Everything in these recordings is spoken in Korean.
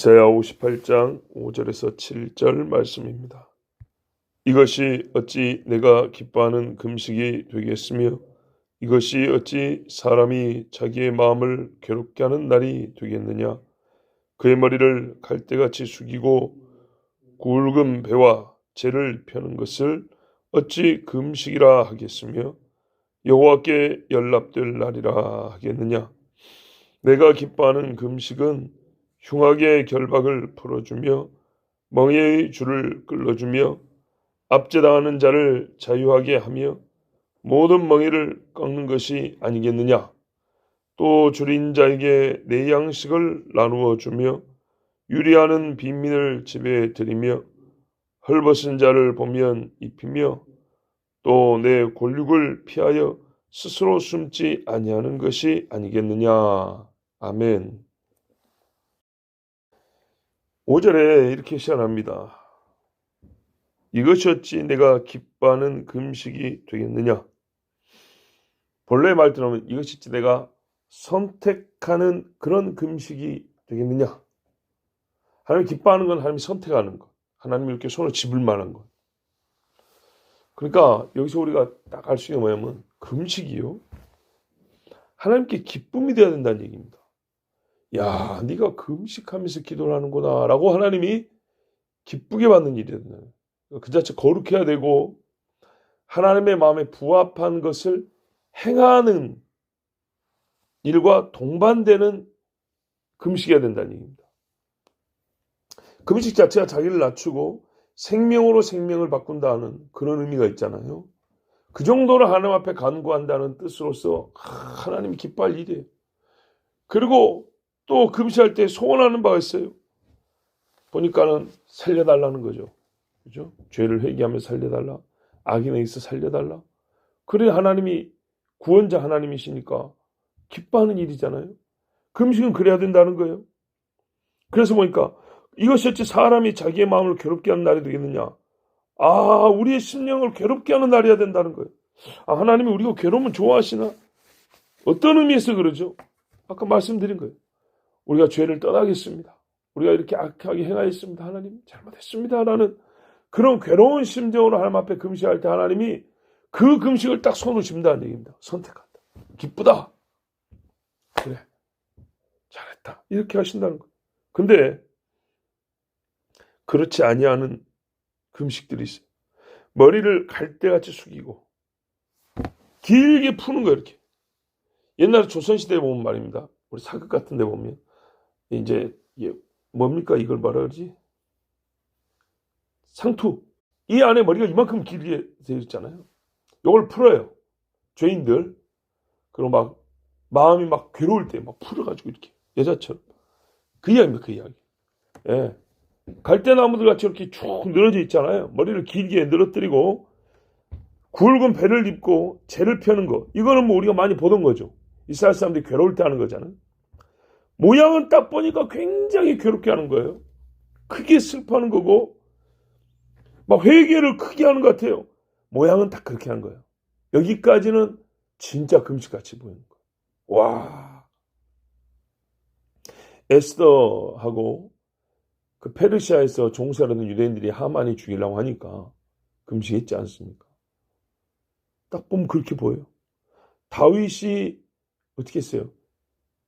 이사야 58장 5절에서 7절 말씀입니다. 이것이 어찌 내가 기뻐하는 금식이 되겠으며 이것이 어찌 사람이 자기의 마음을 괴롭게 하는 날이 되겠느냐. 그의 머리를 갈대같이 숙이고 굵은 배와 재를 펴는 것을 어찌 금식이라 하겠으며 여호와께 연락될 날이라 하겠느냐. 내가 기뻐하는 금식은 흉악의 결박을 풀어주며 멍에의 줄을 끌어주며 압제당하는 자를 자유하게 하며 모든 멍에를 꺾는 것이 아니겠느냐. 또 줄인 자에게 내 양식을 나누어 주며 유리하는 빈민을 집에 들이며 헐벗은 자를 보면 입히며 또 내 골육을 피하여 스스로 숨지 아니하는 것이 아니겠느냐. 아멘. 5절에 이렇게 시작합니다. 이것이 어찌 내가 기뻐하는 금식이 되겠느냐. 본래 말 들으면 이것이 어찌 내가 선택하는 그런 금식이 되겠느냐. 하나님 기뻐하는 건 하나님이 선택하는 것. 하나님이 이렇게 손을 집을 만한 것. 그러니까 여기서 우리가 딱 알 수 있는 게 뭐냐면 금식이요. 하나님께 기쁨이 되어야 된다는 얘기입니다. 야, 네가 금식하면서 기도를 하는구나 라고 하나님이 기쁘게 받는 일이 된다. 그 자체 거룩해야 되고 하나님의 마음에 부합한 것을 행하는 일과 동반되는 금식이어야 된다는 얘기입니다. 금식 자체가 자기를 낮추고 생명으로 생명을 바꾼다는 그런 의미가 있잖아요. 그 정도로 하나님 앞에 간구한다는 뜻으로서 하나님이 기뻐할 일이에요. 그리고 또 금식할 때 소원하는 바가 있어요. 보니까는 살려달라는 거죠. 그죠? 죄를 회개하며 살려달라. 악인에 있어 살려달라. 그래 하나님이 구원자 하나님이시니까 기뻐하는 일이잖아요. 금식은 그래야 된다는 거예요. 그래서 보니까 이것이 어찌 사람이 자기의 마음을 괴롭게 하는 날이 되겠느냐. 우리의 심령을 괴롭게 하는 날이어야 된다는 거예요. 하나님이 우리가 괴로우면 좋아하시나? 어떤 의미에서 그러죠? 아까 말씀드린 거예요. 우리가 죄를 떠나겠습니다. 우리가 이렇게 악하게 행하였습니다. 하나님 잘못했습니다. 라는 그런 괴로운 심정으로 하나님 앞에 금식할 때 하나님이 그 금식을 딱 손으로 집는다는 얘기입니다. 선택한다. 기쁘다. 그래. 잘했다. 이렇게 하신다는 거예요. 근데 그렇지 아니하는 금식들이 있어요. 머리를 갈대같이 숙이고 길게 푸는 거예요. 이렇게. 옛날에 조선시대에 보면 말입니다. 우리 사극 같은 데 보면 이제 뭡니까 이걸 뭐라 그러지? 상투. 이 안에 머리가 이만큼 길게 되어 있잖아요. 이걸 풀어요. 죄인들. 그리고 막 마음이 막 괴로울 때 막 풀어가지고 이렇게 여자처럼. 그 이야기입니다. 그 이야기. 예. 갈대나무들 같이 이렇게 쭉 늘어져 있잖아요. 머리를 길게 늘어뜨리고 굵은 배를 입고 재를 펴는 거. 이거는 뭐 우리가 많이 보던 거죠. 이스라엘 사람들이 괴로울 때 하는 거잖아요. 모양은 딱 보니까 굉장히 괴롭게 하는 거예요. 크게 슬퍼하는 거고 막 회개를 크게 하는 것 같아요. 모양은 딱 그렇게 하는 거예요. 여기까지는 진짜 금식같이 보이는 거예요. 와. 에스더하고 그 페르시아에서 종살하는 유대인들이 하만이 죽이려고 하니까 금식했지 않습니까? 딱 보면 그렇게 보여요. 다윗이 어떻게 했어요?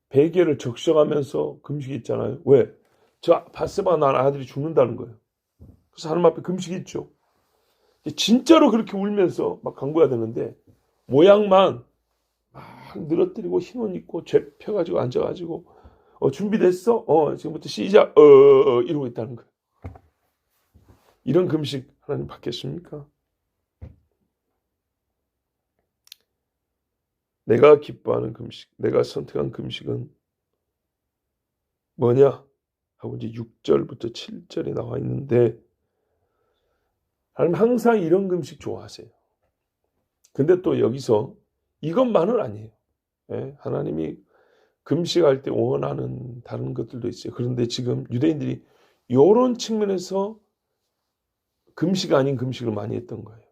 베개를 적셔가면서 금식했잖아요. 왜? 저 바세바 난 아들이 죽는다는 거예요. 그래서 하나님 앞에 금식했죠. 진짜로 그렇게 울면서 막 간구해야 되는데 모양만 막 늘어뜨리고 흰 옷 입고 죄 펴가지고 앉아가지고 준비됐어? 지금부터 시작. 이러고 있다는 거예요. 이런 금식 하나님 받겠습니까? 내가 기뻐하는 금식, 내가 선택한 금식은 뭐냐? 하고 이제 6절부터 7절에 나와 있는데 하나님 항상 이런 금식 좋아하세요. 근데 또 여기서 이것만은 아니에요. 예? 하나님이 금식할 때 원하는 다른 것들도 있어요. 그런데 지금 유대인들이 이런 측면에서 금식 아닌 금식을 많이 했던 거예요.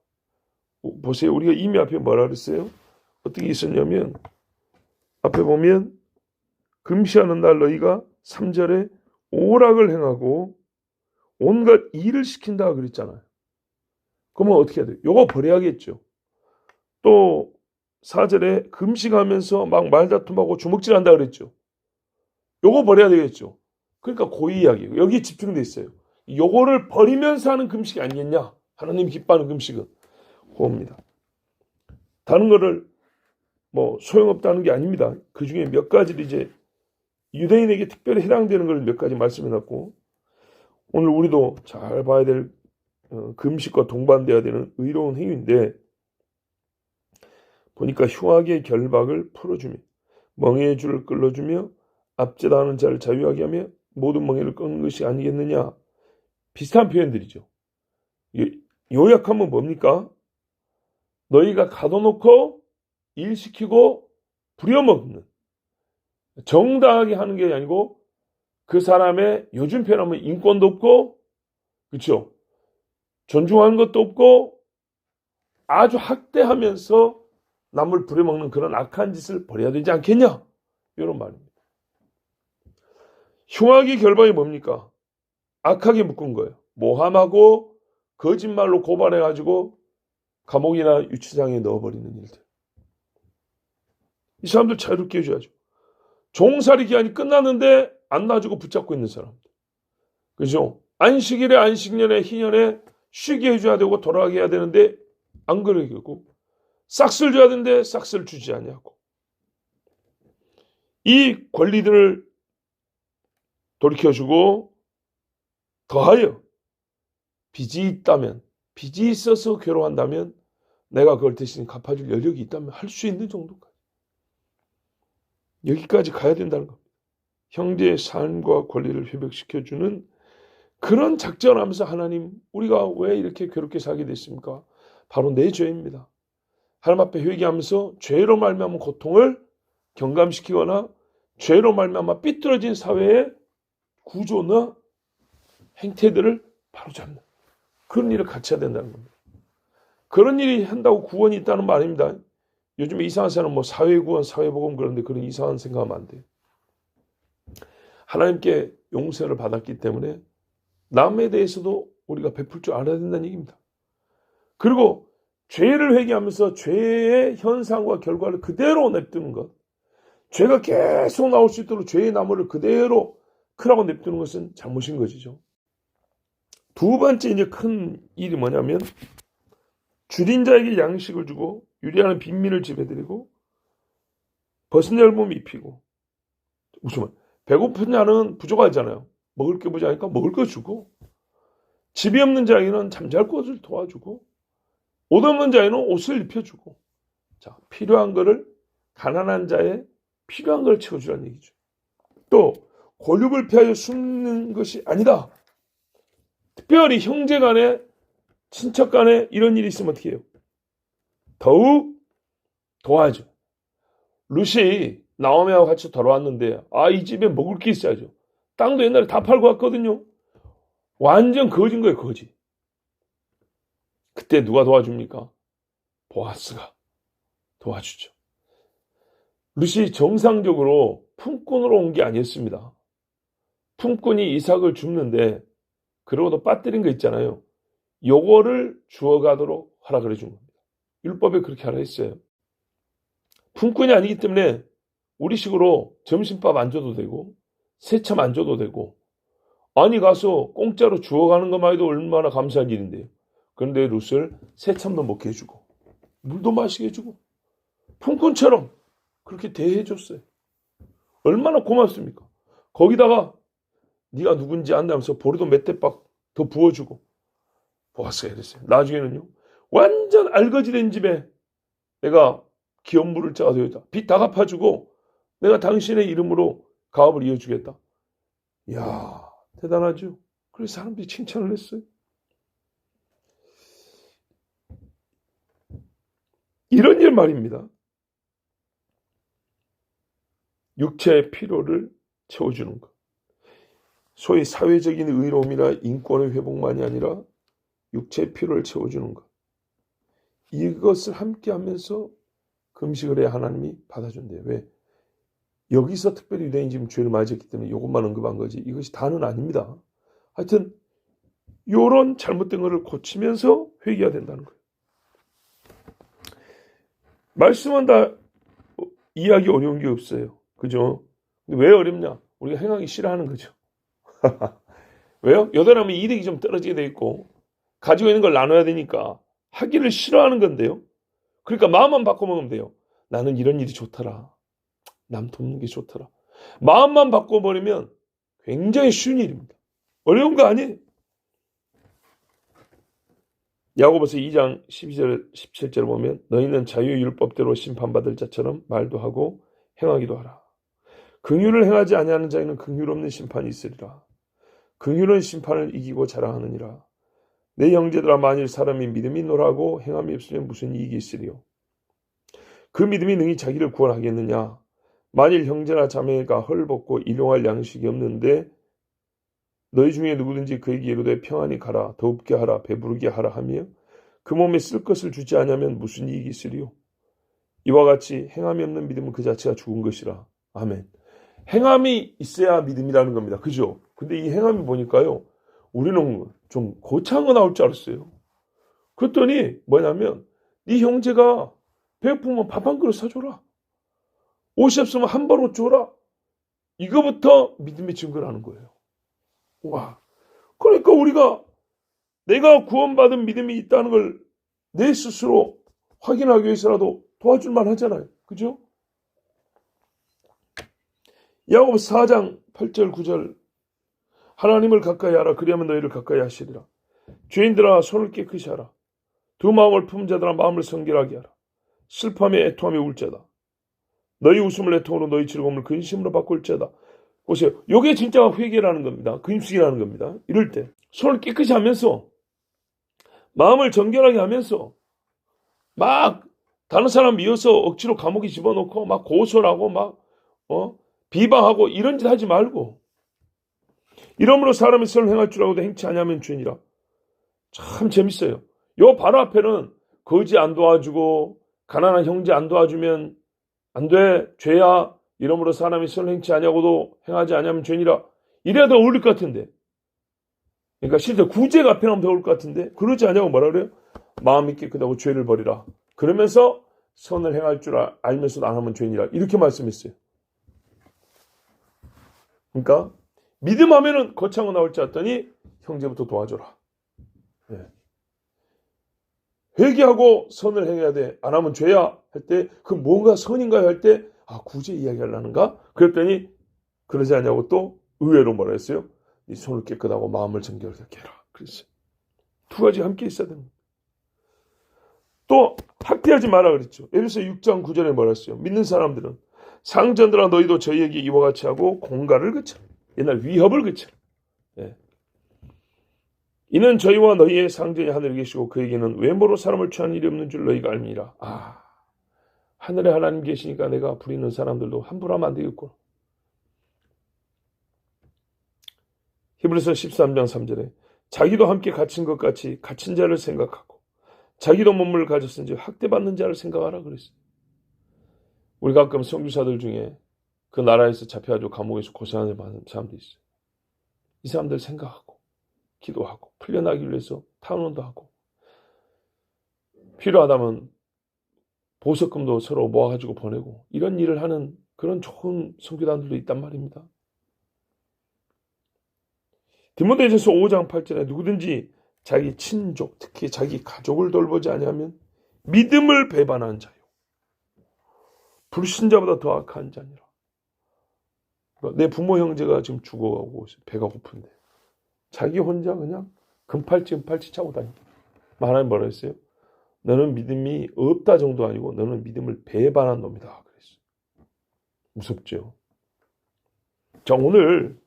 보세요. 우리가 이미 앞에 뭐라 그랬어요? 어떻게 있었냐면 앞에 보면 금식하는 날 너희가 3절에 오락을 행하고 온갖 일을 시킨다 그랬잖아요. 그러면 어떻게 해야 돼요? 요거 버려야겠죠. 또 4절에 금식하면서 막 말다툼하고 주먹질한다 그랬죠. 요거 버려야 되겠죠. 그러니까 고의 이야기예요. 여기 집중돼 있어요. 요거를 버리면서 하는 금식이 아니겠냐? 하나님 기뻐하는 금식은 그겁니다. 다른 거를 뭐 소용없다는 게 아닙니다. 그 중에 몇 가지를 이제 유대인에게 특별히 해당되는 걸 몇 가지 말씀해놨고, 오늘 우리도 잘 봐야 될 금식과 동반돼야 되는 의로운 행위인데, 보니까 흉악의 결박을 풀어주며 멍에의 줄을 끌어주며 압제당하는 자를 자유하게 하며 모든 멍에를 끊는 것이 아니겠느냐. 비슷한 표현들이죠. 요약하면 뭡니까? 너희가 가둬놓고 일시키고 부려먹는, 정당하게 하는 게 아니고 그 사람의 요즘 표현하면 인권도 없고, 그렇죠? 존중하는 것도 없고 아주 학대하면서 남을 부려먹는 그런 악한 짓을 벌여야 되지 않겠냐? 이런 말입니다. 흉악의 결박이 뭡니까? 악하게 묶은 거예요. 모함하고 거짓말로 고발해가지고 감옥이나 유치장에 넣어버리는 일들. 이 사람들 자유롭게 해줘야죠. 종살이 기한이 끝났는데 안 놔주고 붙잡고 있는 사람들. 그죠? 안식일에 안식년에 희년에 쉬게 해줘야 되고 돌아가게 해야 되는데 안 그러겠고, 싹쓸 줘야 되는데 싹쓸 주지 않냐고. 이 권리들을 돌이켜주고 더하여 빚이 있다면, 빚이 있어서 괴로워한다면 내가 그걸 대신 갚아줄 여력이 있다면 할 수 있는 정도까지, 여기까지 가야 된다는 겁니다. 형제의 삶과 권리를 회복시켜주는 그런 작전을 하면서 하나님, 우리가 왜 이렇게 괴롭게 살게 됐습니까? 바로 내 죄입니다. 하나님 앞에 회개하면서 죄로 말미암은 고통을 경감시키거나 죄로 말미암아 삐뚤어진 사회의 구조나 행태들을 바로잡는 그런 일을 같이 해야 된다는 겁니다. 그런 일이 한다고 구원이 있다는 말입니다. 요즘에 이상한 사람은 뭐 사회구원, 사회복음 그런데 그런 이상한 생각하면 안 돼요. 하나님께 용서를 받았기 때문에 남에 대해서도 우리가 베풀 줄 알아야 된다는 얘기입니다. 그리고 죄를 회개하면서 죄의 현상과 결과를 그대로 냅두는 것, 죄가 계속 나올 수 있도록 죄의 나무를 그대로 크라고 냅두는 것은 잘못인 것이죠. 두 번째 이제 큰 일이 뭐냐면, 줄인 자에게 양식을 주고 유리하는 빈민을 집에드리고 벗은 자를 몸 입히고. 무슨 배고픈 자는 부족하잖아요. 먹을 게 부족하니까 먹을 거 주고, 집이 없는 자에게는 잠잘 곳을 도와주고, 옷 없는 자에는 옷을 입혀주고. 자, 필요한 거를, 가난한 자의 필요한 걸 채워주라는 얘기죠. 또 골육을 피하여 숨는 것이 아니다. 특별히 형제 간에, 친척 간에 이런 일이 있으면 어떻게 해요? 더욱 도와줘. 룻이 나오미하고 같이 돌아왔는데, 이 집에 먹을 게 있어야죠. 땅도 옛날에 다 팔고 왔거든요. 완전 거진 거예요, 거지. 그때 누가 도와줍니까? 보아스가 도와주죠. 룻이 정상적으로 품꾼으로 온 게 아니었습니다. 품꾼이 이삭을 줍는데, 그러고도 빠뜨린 거 있잖아요. 요거를 주워가도록 허락을 해준 겁니다. 율법에 그렇게 하라 했어요. 품꾼이 아니기 때문에 우리식으로 점심밥 안 줘도 되고 세참 안 줘도 되고, 아니 가서 공짜로 주워가는 것만 해도 얼마나 감사한 일인데요. 그런데 룻을 세참도 먹게 해주고 물도 마시게 해주고 품꾼처럼 그렇게 대해줬어요. 얼마나 고맙습니까? 거기다가 네가 누군지 안다면서 보리도 몇 대박 더 부어주고. 보았어야 됐어요. 나중에는요, 완전 알거지된 집에 내가 기업물을 짜가 되었다. 빚 다 갚아주고 내가 당신의 이름으로 가업을 이어주겠다. 이야, 대단하죠. 그래서 사람들이 칭찬을 했어요. 이런 일 말입니다. 육체의 필요를 채워주는 것. 소위 사회적인 의로움이나 인권의 회복만이 아니라 육체의 필요를 채워주는 것. 이것을 함께 하면서 금식을 해야 하나님이 받아준대요. 왜? 여기서 특별히 유대인이 지금 죄를 맞았기 때문에 이것만 언급한 거지 이것이 다는 아닙니다. 하여튼 이런 잘못된 것을 고치면서 회개해야 된다는 거예요. 말씀은 다 이해하기 어려운 게 없어요. 그죠? 근데 왜 어렵냐? 우리가 행하기 싫어하는 거죠. 왜요? 여덟하면 이득이 좀 떨어지게 돼 있고 가지고 있는 걸 나눠야 되니까 하기를 싫어하는 건데요. 그러니까 마음만 바꿔먹으면 돼요. 나는 이런 일이 좋더라. 남 돕는 게 좋더라. 마음만 바꿔버리면 굉장히 쉬운 일입니다. 어려운 거 아니에요. 야고보서 2장 12절 17절 보면 너희는 자유율법대로 심판받을 자처럼 말도 하고 행하기도 하라. 긍휼을 행하지 아니하는 자에는 긍휼 없는 심판이 있으리라. 긍휼은 심판을 이기고 자랑하느니라. 내 형제들아 만일 사람이 믿음이 노라고 행함이 없으면 무슨 이익이 있으리요. 그 믿음이 능히 자기를 구원하겠느냐. 만일 형제나 자매가 헐벗고 일용할 양식이 없는데 너희 중에 누구든지 그에게 이르되 평안히 가라 더웁게 하라 배부르게 하라 하며 그 몸에 쓸 것을 주지 않으면 무슨 이익이 있으리요. 이와 같이 행함이 없는 믿음은 그 자체가 죽은 것이라. 아멘. 행함이 있어야 믿음이라는 겁니다. 그죠? 근데 이 행함이 보니까요. 우리는 좀 거창한 거 나올 줄 알았어요. 그랬더니 뭐냐면 네 형제가 배고프면 밥 한 그릇 사줘라. 옷이 없으면 한 벌 옷 줘라. 이거부터 믿음의 증거라는 거예요. 와. 그러니까 우리가 내가 구원받은 믿음이 있다는 걸 내 스스로 확인하기 위해서라도 도와줄 만 하잖아요. 그죠? 야고보서 4장 8절 9절 하나님을 가까이 하라. 그리하면 너희를 가까이 하시리라. 죄인들아 손을 깨끗이 하라. 두 마음을 품은 자들아 마음을 성결하게 하라. 슬퍼하며 애통하며 울 자다. 너희 웃음을 애통으로 너희 즐거움을 근심으로 바꿀 자다. 보세요. 이게 진짜 회개라는 겁니다. 근심이라는 겁니다. 이럴 때 손을 깨끗이 하면서 마음을 정결하게 하면서 막 다른 사람 미워서 억지로 감옥에 집어넣고 막 고소하고 막 비방하고 이런 짓 하지 말고 이러므로 사람이 선을 행할 줄 알고도 행치 아니하면 죄니라. 참 재밌어요. 요 바로 앞에는 거지 안 도와주고 가난한 형제 안 도와주면 안 돼. 죄야. 이러므로 사람이 선을 행치 아니하고도 행하지 아니하면 죄니라. 이래야 더 어울릴 것 같은데. 그러니까 실제 구제가 앞에 나오면 더 어울릴 것 같은데 그러지 않냐고 뭐라 그래요? 마음이 깨끗하고 죄를 버리라. 그러면서 선을 행할 줄 알면서도 안 하면 죄니라. 이렇게 말씀했어요. 그러니까 믿음하면은 거창은 나올 줄 알았더니 형제부터 도와줘라. 네. 회개하고 선을 행해야 돼. 안 하면 죄야. 할 때 그 뭔가 선인가요? 할 때 구제 이야기하려는가? 그랬더니 그러지 않냐고 또 의외로 뭐라 했어요? 네 손을 깨끗하고 마음을 정결하게 해라. 그랬어요. 두 가지 함께 있어야 됩니다. 또 학대하지 마라 그랬죠. 에베소 6장 9절에 뭐라 했어요? 믿는 사람들은 상전들아 너희도 저희에게 이와 같이 하고 공갈을 그쳐. 옛날 위협을 그쳐. 예. 이는 저희와 너희의 상전이 하늘에 계시고 그에게는 외모로 사람을 취한 일이 없는 줄 너희가 알미라. 하늘에 하나님 계시니까 내가 부리는 사람들도 함부로 하면 안 되겠구나. 히브리서 13장 3절에 자기도 함께 갇힌 것 같이 갇힌 자를 생각하고 자기도 몸을 가졌은지 학대받는 자를 생각하라 그랬어요. 우리 가끔 선교사들 중에 그 나라에서 잡혀가지고 감옥에서 고생하는 사람도 있어요. 이 사람들 생각하고 기도하고 풀려나기 위해서 탄원도 하고 필요하다면 보석금도 서로 모아가지고 보내고 이런 일을 하는 그런 좋은 선교단들도 있단 말입니다. 디모데전서 5장 8절에 누구든지 자기 친족 특히 자기 가족을 돌보지 아니하면 믿음을 배반한 자요 불신자보다 더 악한 자니라. 내 부모 형제가 지금 죽어가고 배가 고픈데 자기 혼자 그냥 금팔찌 차고 다닌다. 하나님 뭐라 했어요? 너는 믿음이 없다 정도 아니고 너는 믿음을 배반한 놈이다. 그랬어요. 무섭죠. 자, 오늘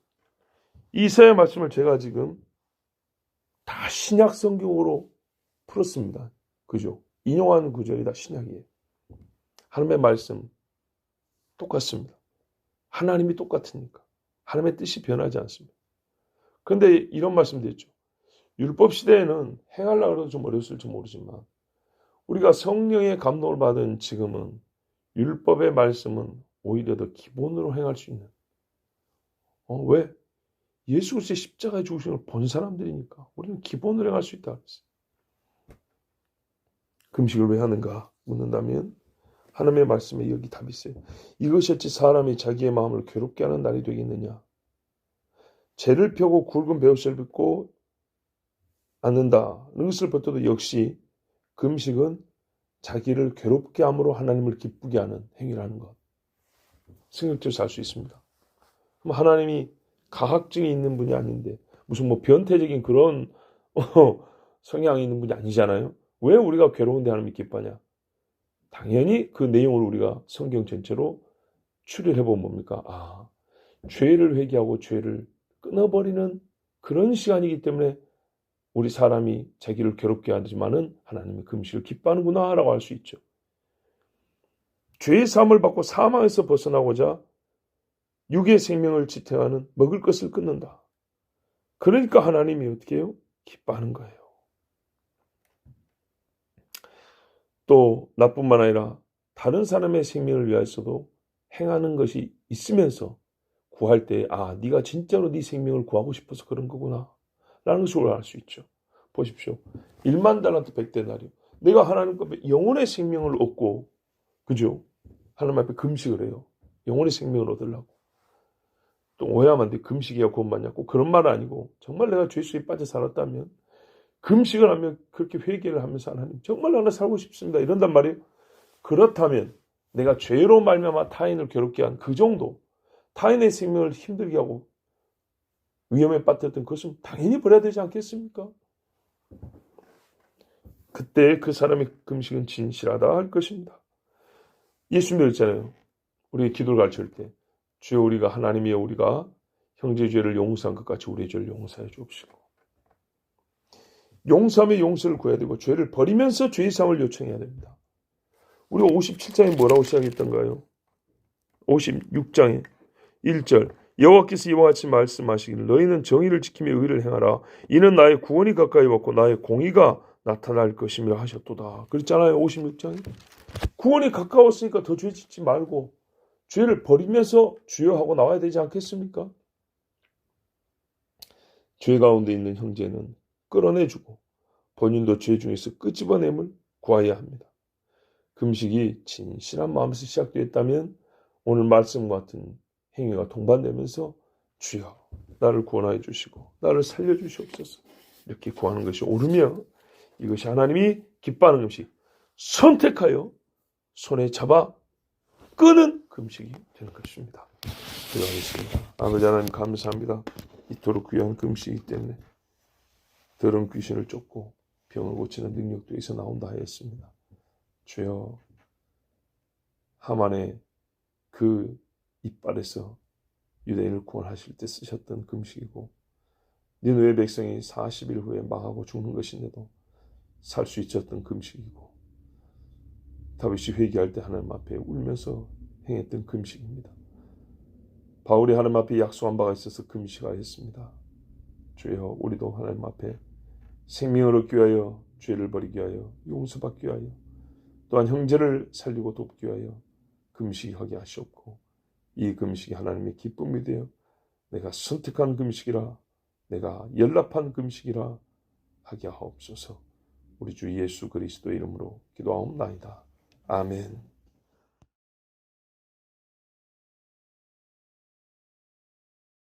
이사야 말씀을 제가 지금 다 신약 성경으로 풀었습니다. 그죠? 인용하는 구절이 다 신약이에요. 하나님의 말씀 똑같습니다. 하나님이 똑같으니까. 하나님의 뜻이 변하지 않습니다. 그런데 이런 말씀도 있죠. 율법 시대에는 행하려고 해도 좀 어려웠을지 모르지만 우리가 성령의 감동을 받은 지금은 율법의 말씀은 오히려 더 기본으로 행할 수 있는. 왜? 예수 그리스도의 십자가에 죽으신 걸 본 사람들이니까 우리는 기본으로 행할 수 있다 그랬어요. 금식을 왜 하는가 묻는다면 하나님의 말씀에 여기 답이 있어요. 이것이 어찌 사람이 자기의 마음을 괴롭게 하는 날이 되겠느냐. 죄를 펴고 굵은 베옷을 입고 앉는다는 것을 보더도 역시 금식은 자기를 괴롭게 함으로 하나님을 기쁘게 하는 행위라는 것. 생각적으로 알 수 있습니다. 그럼 하나님이 가학증이 있는 분이 아닌데 무슨 뭐 변태적인 그런 성향이 있는 분이 아니잖아요. 왜 우리가 괴로운데 하나님이 기뻐하냐? 당연히 그 내용을 우리가 성경 전체로 추리해보면 뭡니까? 죄를 회개하고 죄를 끊어버리는 그런 시간이기 때문에 우리 사람이 자기를 괴롭게 하지만은 하나님이 금식을 기뻐하는구나 라고 할 수 있죠. 죄의 사함을 받고 사망에서 벗어나고자 육의 생명을 지탱하는 먹을 것을 끊는다. 그러니까 하나님이 어떻게 해요? 기뻐하는 거예요. 또 나뿐만 아니라 다른 사람의 생명을 위하여서도 행하는 것이 있으면서 구할 때 네가 진짜로 네 생명을 구하고 싶어서 그런 거구나 라는 것을 알 수 있죠. 보십시오. 1만 달란트 100데나리오. 내가 하나님 앞에 영혼의 생명을 얻고 그죠? 하나님 앞에 금식을 해요. 영혼의 생명을 얻으려고. 또 오해하면 안 돼. 금식이야 구원받냐. 꼭 그런 말은 아니고 정말 내가 죄 속에 빠져 살았다면 금식을 하면 그렇게 회개를 하면서 하나님 정말 나는 살고 싶습니다. 이런단 말이에요. 그렇다면 내가 죄로 말미암아 타인을 괴롭게 한 그 정도 타인의 생명을 힘들게 하고 위험에 빠뜨렸던 그것은 당연히 버려야 되지 않겠습니까? 그때 그 사람의 금식은 진실하다 할 것입니다. 예수님도 그랬잖아요. 우리 기도를 가르칠 때 주여 우리가 하나님이여 우리가 형제 죄를 용서한 것 같이 우리의 죄를 용서해 주옵시고 용서하며 용서를 구해야 되고 죄를 버리면서 죄의 사함을 요청해야 됩니다. 우리가 57장에 뭐라고 시작했던가요? 56장에 1절 여호와께서 이와 같이 말씀하시기를 너희는 정의를 지키며 의를 행하라. 이는 나의 구원이 가까이 왔고 나의 공의가 나타날 것임이라 하셨도다. 그랬잖아요. 56장에. 구원이 가까웠으니까 더 죄 짓지 말고 죄를 버리면서 주여 하고 나와야 되지 않겠습니까? 죄 가운데 있는 형제는 끌어내주고 본인도 죄 중에서 끄집어냄을 구해야 합니다. 금식이 진실한 마음에서 시작되었다면 오늘 말씀과 같은 행위가 동반되면서 주여 나를 구원하여 주시고 나를 살려 주시옵소서 이렇게 구하는 것이 옳으며 이것이 하나님이 기뻐하는 금식 선택하여 손에 잡아 끄는 금식이 되는 것입니다. 기도하겠습니다. 아버지 하나님 감사합니다. 이토록 귀한 금식이기 때문에 더러운 귀신을 쫓고 병을 고치는 능력도 있어 나온다 하였습니다. 주여 하만의 그 이빨에서 유대인을 구원하실 때 쓰셨던 금식이고 니느웨 백성이 40일 후에 망하고 죽는 것인데도 살 수 있었던 금식이고 다윗이 회개할 때 하나님 앞에 울면서 행했던 금식입니다. 바울이 하나님 앞에 약속한 바가 있어서 금식하였습니다. 주여 우리도 하나님 앞에 생명을 얻기 위하여 죄를 버리기 위하여 용서받기 위하여 또한 형제를 살리고 돕기 위하여 금식하게 하시옵고 이 금식이 하나님의 기쁨이 되어 내가 선택한 금식이라 내가 연락한 금식이라 하게 하옵소서. 우리 주 예수 그리스도의 이름으로 기도하옵나이다. 아멘.